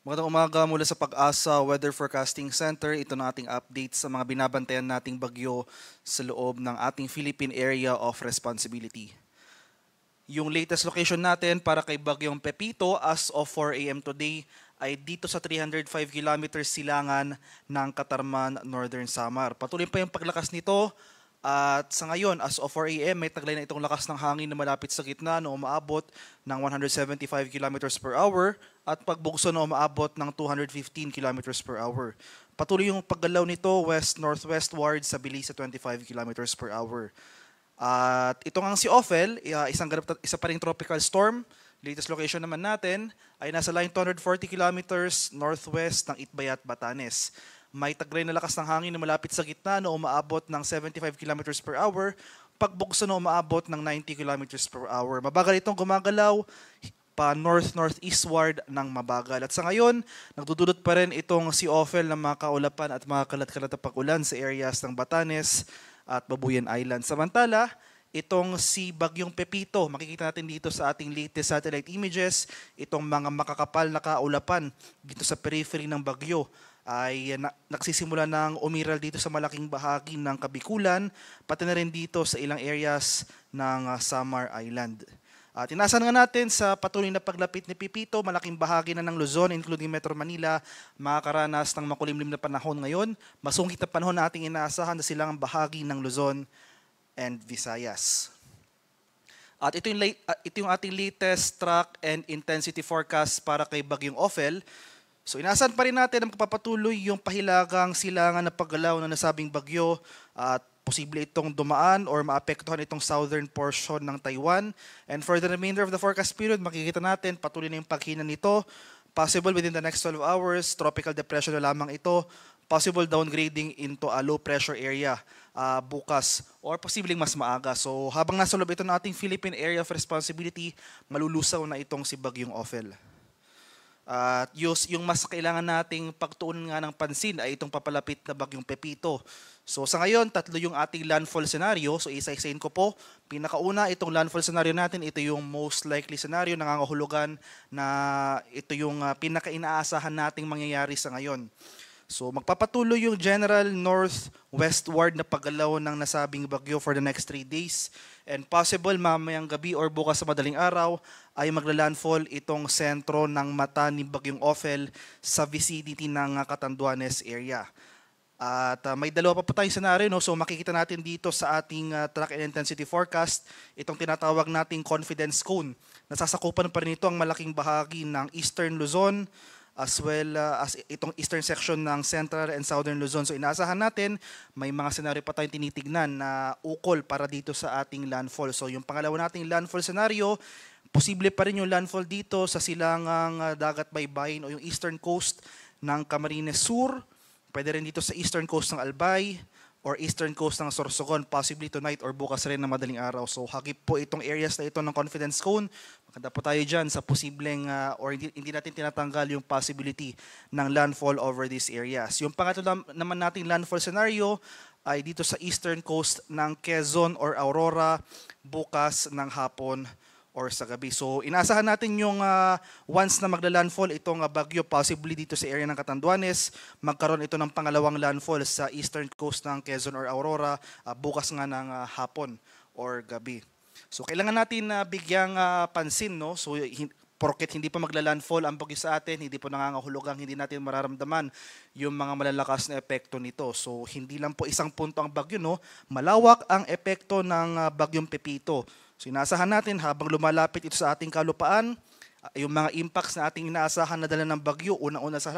Magandang umaga mula sa Pag-asa Weather Forecasting Center. Ito na ating update sa mga binabantayan nating bagyo sa loob ng ating Philippine Area of Responsibility. Yung latest location natin para kay Bagyong Pepito as of 4 a.m. today ay dito sa 305 kilometers silangan ng Katarman, Northern Samar. Patuloy pa yung paglakas nito at sa ngayon as of 4 a.m. may taglay na itong lakas ng hangin na malapit sa gitna na umaabot ng 175 kilometers per hour at pagbugso na umaabot ng 215 kilometers per hour. Patuloy yung paggalaw nito west-northwestward sa bilis sa 25 kilometers per hour. At ito nga si Ophel, isa pa ring tropical storm. Latest location naman natin ay nasa line 240 kilometers northwest ng Itbayat, Batanes. May taglay na lakas ng hangin na malapit sa gitna na umaabot ng 75 kilometers per hour, pagbugso na umaabot ng 90 kilometers per hour. Mabagal itong gumagalaw pa north-northeastward ng mabagal. At sa ngayon, nagdudulot pa rin itong si Ophel ng mga kaulapan at mga kalat-kalat na pag-ulan sa areas ng Batanes at Babuyan Island. Samantala, itong si Bagyong Pepito, makikita natin dito sa ating latest satellite images, itong mga makakapal na kaulapan dito sa periphery ng bagyo ay nagsisimula ng umiral dito sa malaking bahagi ng Kabikulan, pati na rin dito sa ilang areas ng Samar Island. At inasahan nga natin sa patuloy na paglapit ni Pepito, malaking bahagi na ng Luzon, including Metro Manila, makakaranas ng makulimlim na panahon ngayon. Masungkit na panahon na ating inaasahan na silang bahagi ng Luzon and Visayas. At ito yung ating latest track and intensity forecast para kay Bagyong Ophel. So inaasahan pa rin natin na magpapatuloy yung pahilagang silangan na paggalaw ng nasabing bagyo at posible itong dumaan or maapektuhan itong southern portion ng Taiwan. And for the remainder of the forecast period, makikita natin patuloy na yung paghina nito. Possible within the next 12 hours, tropical depression na lamang ito. Possible downgrading into a low pressure area bukas or posibleng mas maaga. So habang nasa loob ito ng ating Philippine Area of Responsibility, malulusaw na itong si Bagyong Ophel. At yung mas kailangan nating pagtuunan nga ng pansin ay itong papalapit na Bagyong Pepito. So sa ngayon, tatlo yung ating landfall scenario. So isa-isahin ko po. Pinakauna, itong landfall scenario natin, ito yung most likely scenario, nangangahulugan na ito yung pinaka-inaasahan nating mangyayari sa ngayon. So magpapatuloy yung general northwestward na paggalaw ng nasabing bagyo for the next 3 days. And possible mamayang gabi or bukas sa madaling araw ay maglalandfall itong sentro ng mata ni Bagyong Ophel sa vicinity ng Catanduanes area. At may dalawa pa po tayong scenario, no? So makikita natin dito sa ating track and intensity forecast itong tinatawag nating confidence cone. Nasasakupan pa rin ito ang malaking bahagi ng Eastern Luzon, as well as itong eastern section ng Central and Southern Luzon. So inaasahan natin, may mga senaryo pa tayong tinitignan na ukol para dito sa ating landfall. So yung pangalawa nating landfall scenario, posible pa rin yung landfall dito sa silangang dagat baybayin o yung eastern coast ng Camarines Sur, pwede rin dito sa eastern coast ng Albay, or eastern coast ng Sorsogon, possibly tonight or bukas rin na madaling araw. So hagip po itong areas na ito ng confidence cone. Maganda po tayo dyan sa posibleng or hindi natin tinatanggal yung possibility ng landfall over these areas. Yung pangatlo naman nating landfall scenario ay dito sa eastern coast ng Quezon or Aurora bukas ng hapon or sa gabi. So inaasahan natin yung once na magla-landfall itong bagyo, possibly dito sa area ng Catanduanes, magkaroon ito ng pangalawang landfall sa eastern coast ng Quezon or Aurora bukas nga ng hapon or gabi. So kailangan natin bigyang pansin, no? So porket hindi pa magla-landfall ang bagyo sa atin, hindi po nangangahulugang hindi natin mararamdaman yung mga malalakas na epekto nito. So hindi lang po isang punto ang bagyo, no? Malawak ang epekto ng Bagyong Pepito. So inaasahan natin habang lumalapit ito sa ating kalupaan, yung mga impacts na ating inaasahan na dala ng bagyo, una-una sa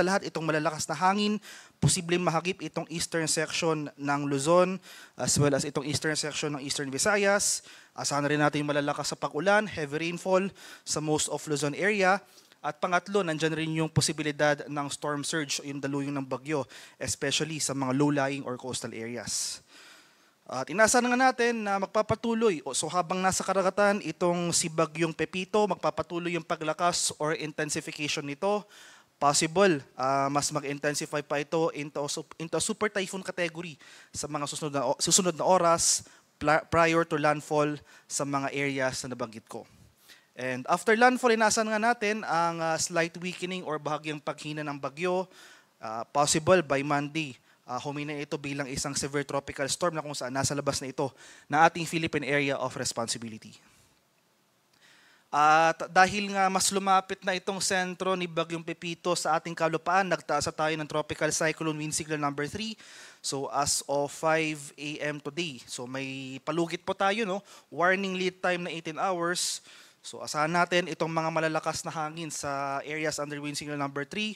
lahat itong malalakas na hangin, posibleng mahagip itong eastern section ng Luzon as well as itong eastern section ng Eastern Visayas. Asahan na rin natin yung malalakas sa pag-ulan, heavy rainfall sa most of Luzon area. At pangatlo, nandyan rin yung posibilidad ng storm surge o yung daluyong ng bagyo, especially sa mga low-lying or coastal areas. At inaasahan nga natin na magpapatuloy, so habang nasa karagatan itong si Bagyong Pepito, magpapatuloy yung paglakas or intensification nito. Possible, mas mag-intensify pa ito into super typhoon category sa mga susunod na oras prior to landfall sa mga areas na nabanggit ko. And after landfall, inaasahan nga natin ang slight weakening or bahagyang paghina ng bagyo. Possible by Monday, humina ito bilang isang severe tropical storm na kung saan nasa labas na ito na ating Philippine Area of Responsibility. At dahil nga mas lumapit na itong sentro ni Bagyong Pepito sa ating kalupaan, nagtaas tayo ng tropical cyclone wind signal number 3. So as of 5 a.m. today, so may palugit po tayo, no? Warning lead time na 18 hours. So asahan natin itong mga malalakas na hangin sa areas under wind signal number 3.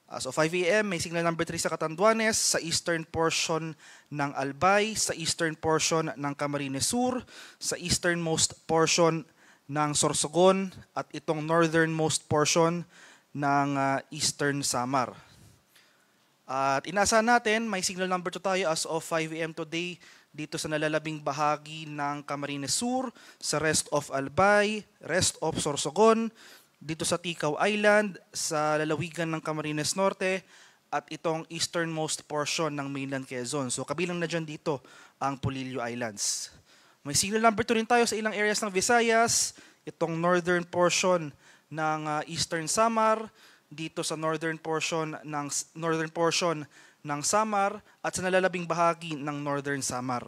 As of 5 a.m., may signal number 3 sa Catanduanes, sa eastern portion ng Albay, sa eastern portion ng Camarines Sur, sa easternmost portion ng Sorsogon, at itong northernmost portion ng Eastern Samar. At inaasahan natin, may signal number 2 tayo as of 5 a.m. today dito sa nalalabing bahagi ng Camarines Sur, sa rest of Albay, rest of Sorsogon, dito sa Ticao Island, sa lalawigan ng Camarines Norte, at itong easternmost portion ng mainland Quezon. So kabilang na dyan dito ang Polillo Islands. May signal number 2 rin tayo sa ilang areas ng Visayas, itong northern portion ng Eastern Samar, dito sa northern portion ng Samar, at sa nalalabing bahagi ng Northern Samar.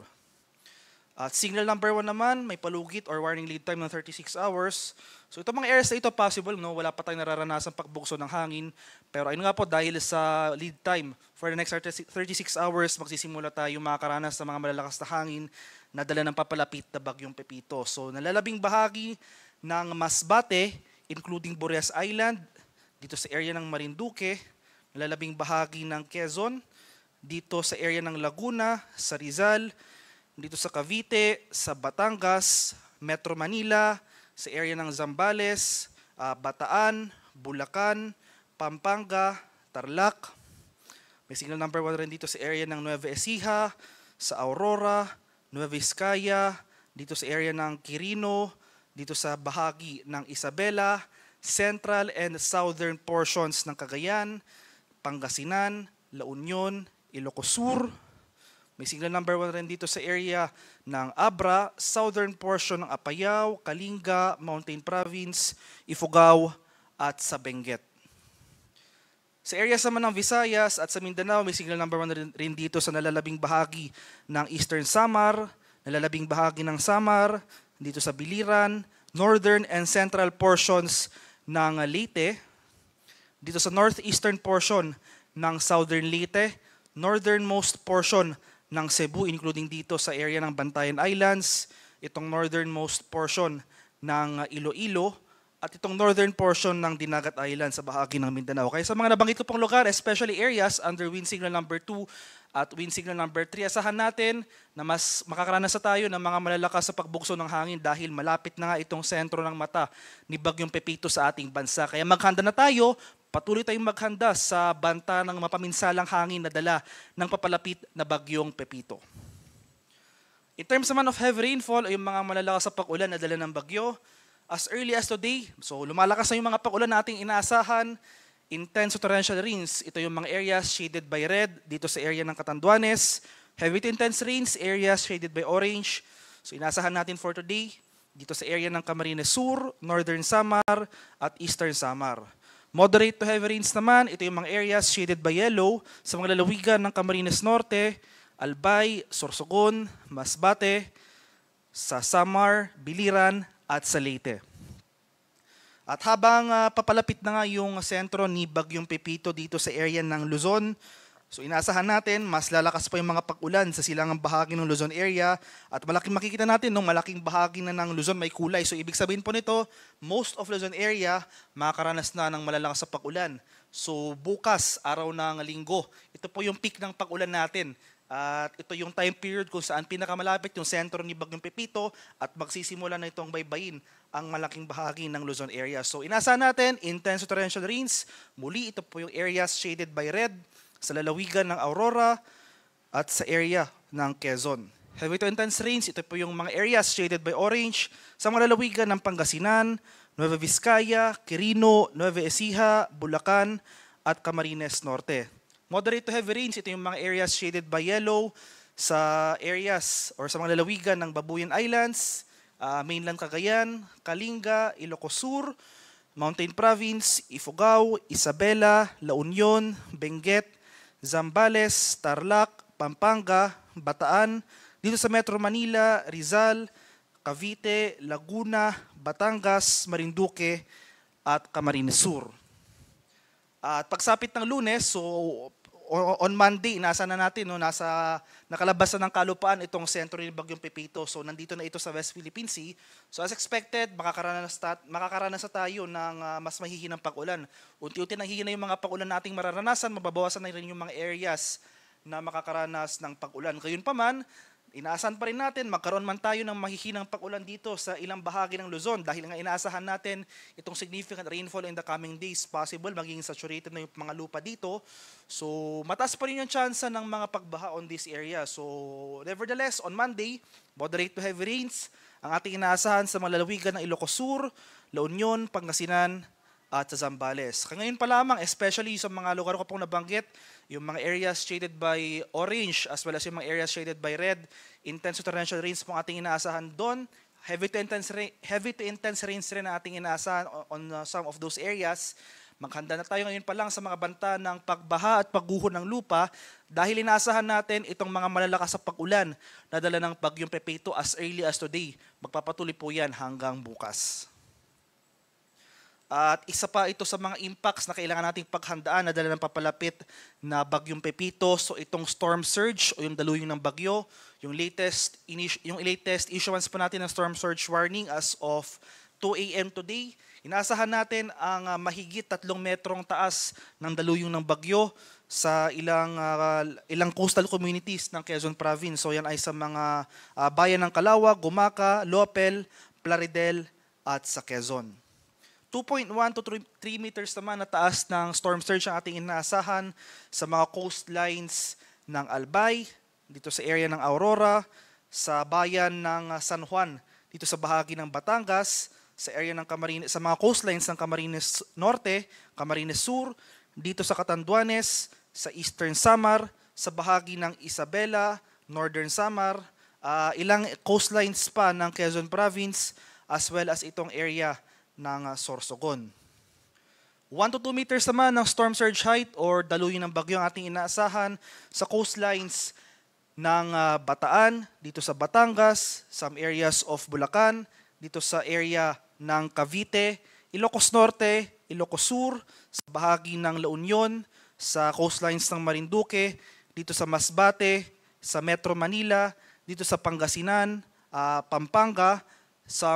At signal number 1 naman, may palugit or warning lead time ng 36 hours. So itong mga areas na ito possible, no? Wala pa tayong nararanasan pagbugso ng hangin. Pero ayun nga po, dahil sa lead time for the next 36 hours, magsisimula tayo makakaranas ng mga malalakas na hangin na dala ng papalapit na Bagyong Pepito. So nalalabing bahagi ng Masbate, including Burias Island, dito sa area ng Marinduque, nalalabing bahagi ng Quezon, dito sa area ng Laguna, sa Rizal, dito sa Cavite, sa Batangas, Metro Manila, sa area ng Zambales, Bataan, Bulacan, Pampanga, Tarlac. May signal number 1 rin dito sa area ng Nueva Ecija, sa Aurora, Nueva Vizcaya, dito sa area ng Quirino, dito sa bahagi ng Isabela, central and southern portions ng Cagayan, Pangasinan, La Union, Ilocos Sur. May signal number 1 rin dito sa area ng Abra, southern portion ng Apayao, Kalinga, Mountain Province, Ifugao, at sa Benguet. Sa areas naman ng Visayas at sa Mindanao, may signal number 1 rin dito sa nalalabing bahagi ng Eastern Samar, nalalabing bahagi ng Samar, dito sa Biliran, northern and central portions ng Leyte, dito sa northeastern portion ng southern Leyte, northernmost portion ng Cebu, including dito sa area ng Bantayan Islands, itong northernmost portion ng Iloilo, at itong northern portion ng Dinagat Island sa bahagi ng Mindanao. Kaya sa mga nabanggit ko pong lugar, especially areas under wind signal number 2 at wind signal number 3, asahan natin na mas makakaranas tayo ng mga malalakas sa pagbugso ng hangin dahil malapit na nga itong sentro ng mata ni Bagyong Pepito sa ating bansa. Kaya maghanda na tayo, patuloy tayong maghanda sa banta ng mapaminsalang hangin na dala ng papalapit na Bagyong Pepito. In terms naman of heavy rainfall, ay yung mga malalakas sa pag-ulan na dala ng bagyo, as early as today, so lumalakas na yung mga pag-ulan nating inaasahan, intense torrential rains. Ito yung mga areas shaded by red dito sa area ng Catanduanes. Heavy to intense rains, areas shaded by orange. So inaasahan natin for today dito sa area ng Camarines Sur, Northern Samar, at Eastern Samar. Moderate to heavy rains naman, ito yung mga areas shaded by yellow sa mga lalawigan ng Camarines Norte, Albay, Sorsogon, Masbate, sa Samar, Biliran, at sa Leyte. At habang papalapit na nga yung sentro ni Bagyong Pepito dito sa area ng Luzon, so inaasahan natin mas lalakas pa yung mga pag-ulan sa silangang bahagi ng Luzon area, at malaking makikita natin nung malaking bahagi na ng Luzon may kulay. So ibig sabihin po nito, most of Luzon area makakaranas na ng malalakas sa pag-ulan. So bukas, araw ng Linggo, ito po yung peak ng pag-ulan natin. At ito yung time period kung saan pinakamalapit yung sentro ni Bagyong Pepito at magsisimula na itong baybayin ang malaking bahagi ng Luzon area. So inaasahan natin, intense torrential rains. Muli, ito po yung areas shaded by red sa lalawigan ng Aurora at sa area ng Quezon. Heavy to intense rains, ito po yung mga areas shaded by orange sa mga lalawigan ng Pangasinan, Nueva Vizcaya, Quirino, Nueva Ecija, Bulacan, at Camarines Norte. Moderate to heavy rains, ito yung mga areas shaded by yellow sa areas or sa mga lalawigan ng Babuyan Islands, mainland Cagayan, Kalinga, Ilocos Sur, Mountain Province, Ifugao, Isabela, La Union, Benguet, Zambales, Tarlac, Pampanga, Bataan, dito sa Metro Manila, Rizal, Cavite, Laguna, Batangas, Marinduque, at Camarines Sur. At pagsapit ng Lunes, so on Monday, nasa na natin, no, nakalabas na ng kalupaan itong sentro ni Bagyong Pepito. So nandito na ito sa West Philippine Sea. So as expected, makakaranas na tayo ng mas mahihinang pag-ulan. Unti-unti nang hihina yung mga pag-ulan nating mararanasan, mababawasan na rin yung mga areas na makakaranas ng pag-ulan. Gayunpaman, inaasahan pa rin natin, magkaroon man tayo ng mahihinang pag-ulan dito sa ilang bahagi ng Luzon dahil nga inaasahan natin itong significant rainfall in the coming days, possible maging saturated na yung mga lupa dito. So mataas pa rin yung chance ng mga pagbaha on this area. So nevertheless, on Monday, moderate to heavy rains ang ating inaasahan sa mga lalawigan ng Ilocos Sur, La Union, Pangasinan, at sa Zambales. Ngayon pa lamang, especially sa mga lugar ko pong nabanggit, yung mga areas shaded by orange as well as yung mga areas shaded by red, intense torrential rains pong ating inaasahan doon. Heavy to intense rains rin ang ating inaasahan on some of those areas. Maghanda na tayo ngayon pa lang sa mga banta ng pagbaha at pagguho ng lupa dahil inaasahan natin itong mga malalakas sa pag-ulan na dala ng Bagyong Pepito as early as today. Magpapatuloy po yan hanggang bukas. At isa pa ito sa mga impacts na kailangan nating paghandaan na dala ng papalapit na Bagyong Pepito. So itong storm surge o yung daluyong ng bagyo, yung latest issuance pa natin ng storm surge warning as of 2 a.m. today. Inaasahan natin ang mahigit 3 metrong taas ng daluyong ng bagyo sa ilang coastal communities ng Quezon Province. So yan ay sa mga bayan ng Calauag, Gumaca, Lopel, Plaridel at sa Quezon. 2.1 to 3 meters naman na taas ng storm surge ang ating inaasahan sa mga coastlines ng Albay, dito sa area ng Aurora, sa bayan ng San Juan, dito sa bahagi ng Batangas, sa area ng Camarines, sa mga coastlines ng Camarines Norte, Camarines Sur, dito sa Catanduanes, sa Eastern Samar, sa bahagi ng Isabela, Northern Samar, ilang coastlines pa ng Quezon Province, as well as itong area ng Sorsogon. 1 to 2 meters naman ng storm surge height or daluyin ng bagyo ang ating inaasahan sa coastlines ng Bataan, dito sa Batangas, some areas of Bulacan, dito sa area ng Cavite, Ilocos Norte, Ilocos Sur, sa bahagi ng La Union, sa coastlines ng Marinduque, dito sa Masbate, sa Metro Manila, dito sa Pangasinan, Pampanga, sa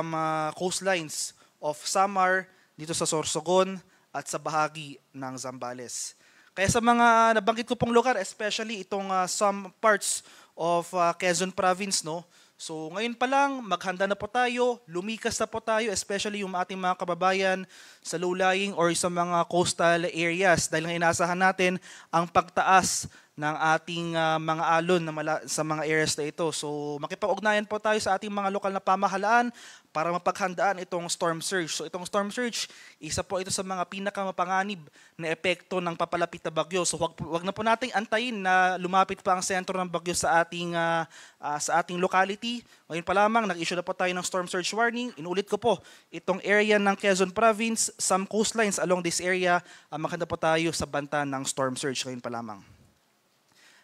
coastlines of Samar, dito sa Sorsogon, at sa bahagi ng Zambales. Kaya sa mga nabanggit ko pong lugar, especially itong some parts of Quezon Province, no? So ngayon pa lang, maghanda na po tayo, lumikas na po tayo, especially yung ating mga kababayan sa low-lying or sa mga coastal areas dahil nga inaasahan natin ang pagtaas ng ating mga alon sa mga areas na ito. So makipag-ugnayan po tayo sa ating mga lokal na pamahalaan para mapaghandaan itong storm surge. So itong storm surge, isa po ito sa mga pinakamapanganib na epekto ng papalapit na bagyo. So wag na po nating antayin na lumapit pa ang sentro ng bagyo sa ating locality. Ngayon pa lamang, nag-issue na po tayo ng storm surge warning. Inulit ko po, itong area ng Quezon Province, some coastlines along this area, maghanda po tayo sa banta ng storm surge ngayon pa lamang.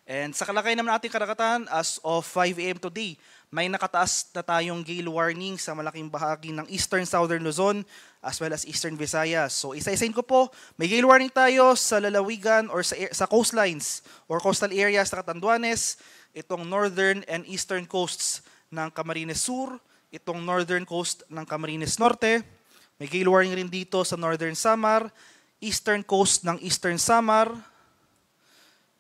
And sa kalagayan naman ating karagatan, as of 5 a.m. today, may nakataas na tayong gale warning sa malaking bahagi ng Eastern Southern Luzon as well as Eastern Visayas. So isa-isain ko po, may gale warning tayo sa lalawigan or sa coastlines or coastal areas sa Catanduanes, itong northern and eastern coasts ng Camarines Sur, itong northern coast ng Camarines Norte, may gale warning rin dito sa Northern Samar, eastern coast ng Eastern Samar,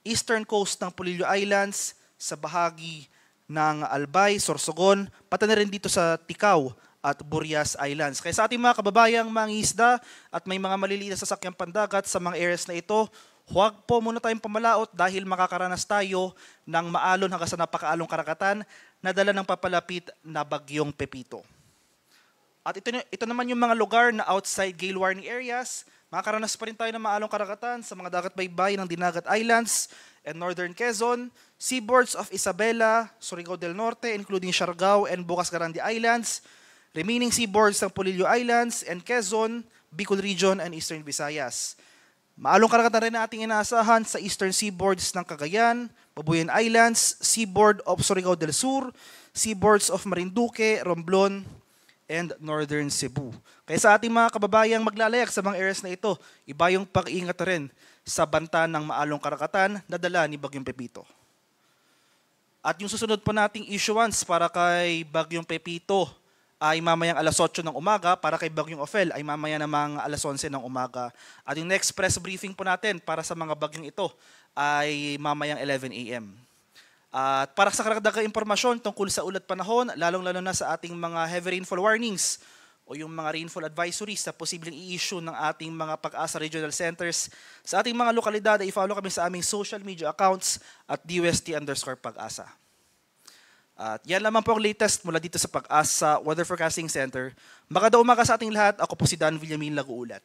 eastern coast ng Polillo Islands, sa bahagi ng Albay, Sorsogon, pati na rin dito sa Ticao at Burias Islands. Kaya sa ating mga kababayang mangingisda at may mga maliliit na sasakyang pandagat sa mga areas na ito, huwag po muna tayong pamalaot dahil makakaranas tayo ng maalon hanggang sa napakaalong karagatan na dala ng papalapit na Bagyong Pepito. At ito naman yung mga lugar na outside gale warning areas. Makakaranas pa rin tayo ng maalong karagatan sa mga dagat baybay ng Dinagat Islands and Northern Quezon, seaboards of Isabela, Surigao del Norte, including Siargao and Bukas Garandi Islands, remaining seaboards ng Polillo Islands and Quezon, Bicol Region, and Eastern Visayas. Maalong karagatan rin na ating inaasahan sa eastern seaboards ng Cagayan, Babuyan Islands, seaboard of Surigao del Sur, seaboards of Marinduque, Romblon, and Northern Cebu. Kaya sa ating mga kababayang maglalayak sa mga areas na ito, iba yung pag-iingat rin sa banta ng maalong karagatan na dala ni Bagyong Pepito. At yung susunod po nating issuance para kay Bagyong Pepito ay mamayang alas 8 ng umaga, para kay Bagyong Ophel ay mamaya namang alas 11 ng umaga. At yung next press briefing po natin para sa mga bagyong ito ay mamayang 11 a.m. At para sa karagdagang impormasyon tungkol sa ulat panahon, lalong-lalo na sa ating mga heavy rainfall warnings o yung mga rainfall advisories na posibleng i-issue ng ating mga Pag-asa Regional Centers sa ating mga lokalidad, ay i-follow kami sa aming social media accounts at DUST_Pag-asa. At yan lamang po ang latest mula dito sa Pag-asa Weather Forecasting Center. Magandang umaga sa ating lahat. Ako po si Dan Villamin Laguulat.